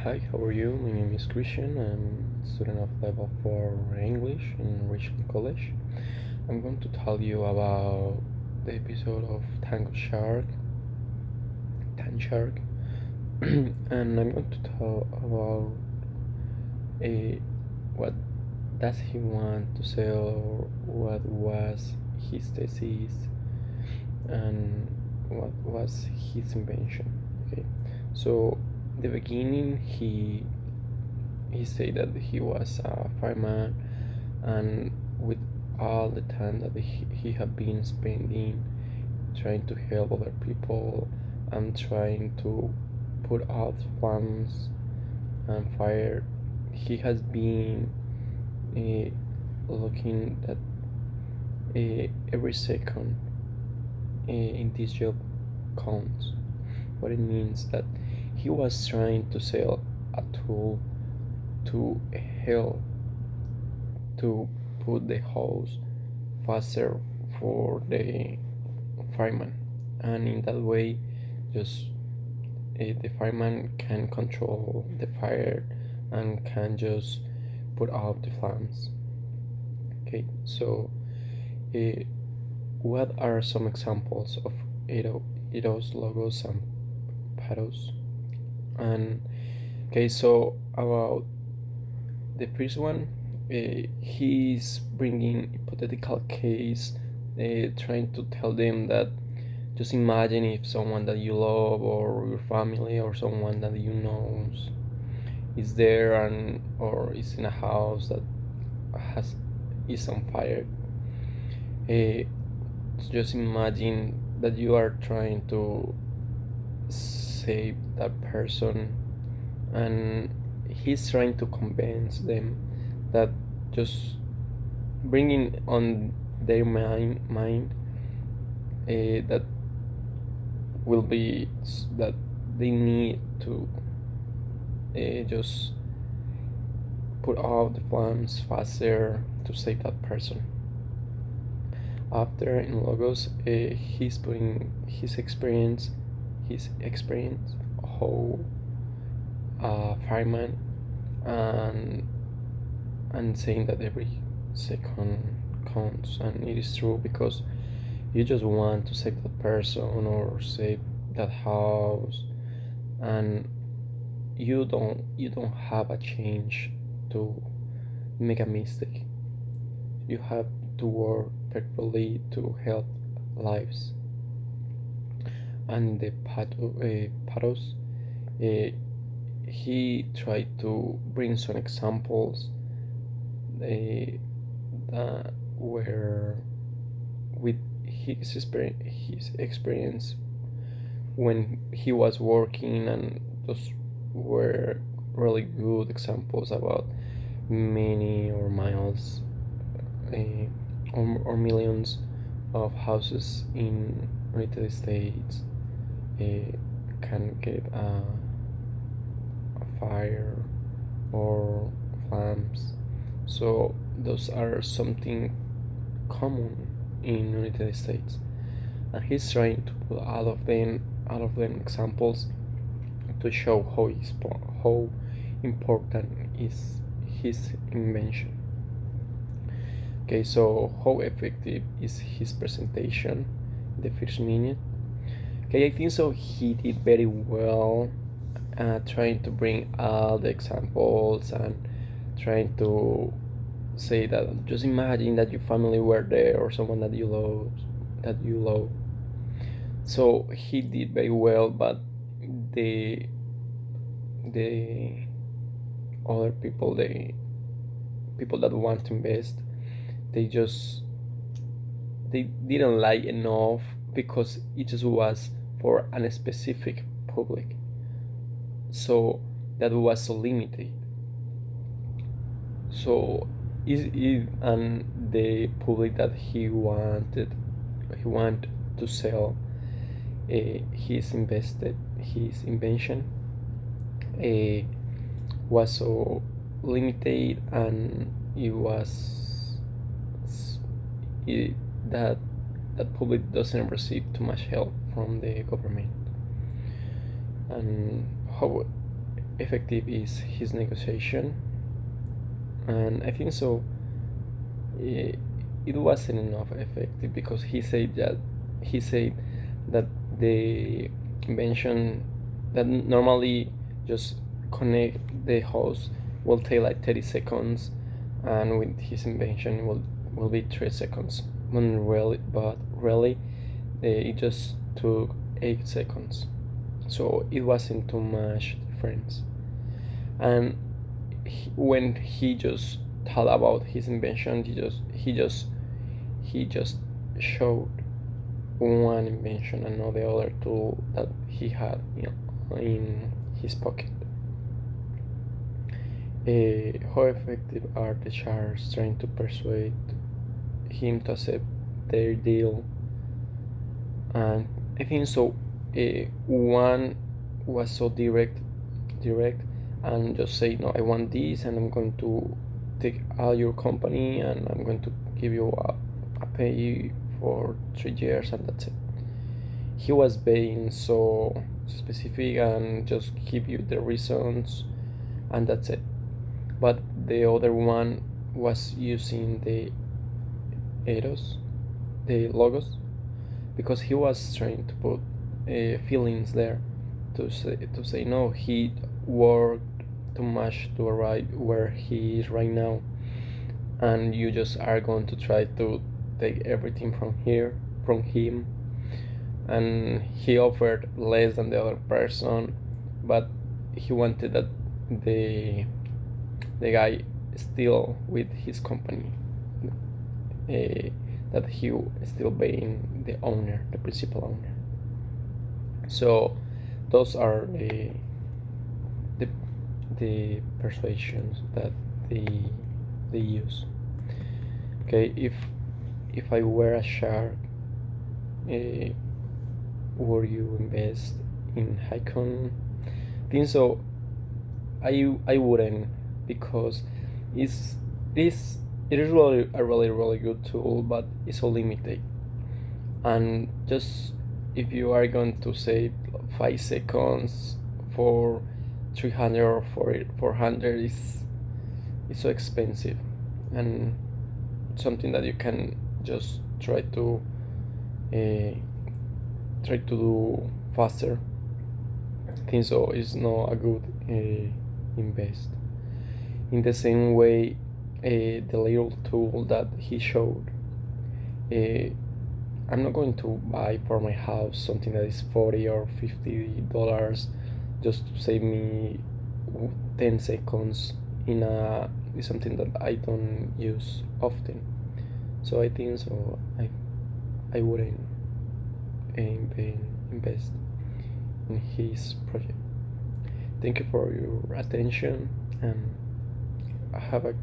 Hi, how are you? My name is Christian. I'm a student of level 4 English in Richmond College. I'm going to tell you about the episode of Tango Shark, Tan Shark, and I'm going to tell about a what does he want to say or what was his thesis and what was his invention. Okay, so the beginning he said that he was a fireman, and with all the time that he had been spending trying to help other people and trying to put out flames and fire, he has been looking at every second in this job counts. What it means that he was trying to sell a tool to help to put the house faster for the fireman, and in that way just the fireman can control the fire and can just put out the flames. Okay, so uh, what are some examples of Eidos logos and paddles? And okay, so about the first one, he's bringing hypothetical case, trying to tell them that just imagine if someone that you love or your family or someone that you know is there and or is in a house that has is on fire. Uh, just imagine that you are trying to save that person, and he's trying to convince them that just bringing on their mind that will be that they need to just put out the flames faster to save that person. After in Logos, he's putting his experience how a fireman, and saying that every second counts, and it is true because you just want to save that person or save that house, and you don't have a change to make a mistake. You have to work perfectly to help lives. And the pathos, uh, he tried to bring some examples that were with his experience when he was working, and those were really good examples about many or miles uh, or millions of houses in United States uh, can get a fire or flames. So those are something common in United States, and he's trying to put all of them examples to show how important is his invention. Okay, so how effective is his presentation in the first minute? Okay, I think so. He did very well, trying to bring all the examples and trying to say that just imagine that your family were there or someone that you love. So he did very well, but the the other people, the people that want to invest, they just they didn't like enough because it just was for a specific public, so that was so limited. So is and the public that he want to sell his invention uh, was so limited, and it was it, that that public doesn't receive too much help from the government. And how effective is his negotiation, and I think so. It, it wasn't enough effective because he said that the invention that normally just connect the host will take like 30 seconds, and with his invention will be 3 seconds. But really, it just took 8 seconds, so it wasn't too much difference. And when he just thought about his invention, he just showed one invention and not the other two that he had in his pocket. How effective are the sharks trying to persuade him to accept their deal? And I think so. One was so direct, and just say, no, I want this, and I'm going to take all your company, and I'm going to give you a pay for 3 years, and that's it. He was being so specific and just give you the reasons, and that's it. But the other one was using the eros, the logos, because he was trying to put feelings there, to say no, he worked too much to arrive where he is right now, and you just are going to try to take everything from him. And he offered less than the other person, but he wanted that the the guy still with his company, uh, that he still being the owner, the principal owner. So those are the, the persuasions that they use. Okay, if I were a shark, uh, would you invest in Hycon? I think so. I wouldn't, because it's it's it is really a really good tool, but it's so limited. And just if you are going to save 5 seconds for 300 or 400, it's so expensive, and something that you can just uh, try to do faster. I think so it's not a good invest. In the same way, the little tool that he showed, uh, I'm not going to buy for my house something that is $40 or $50 just to save me 10 seconds in something that I don't use often. So I think so I wouldn't invest in his project. Thank you for your attention, and have a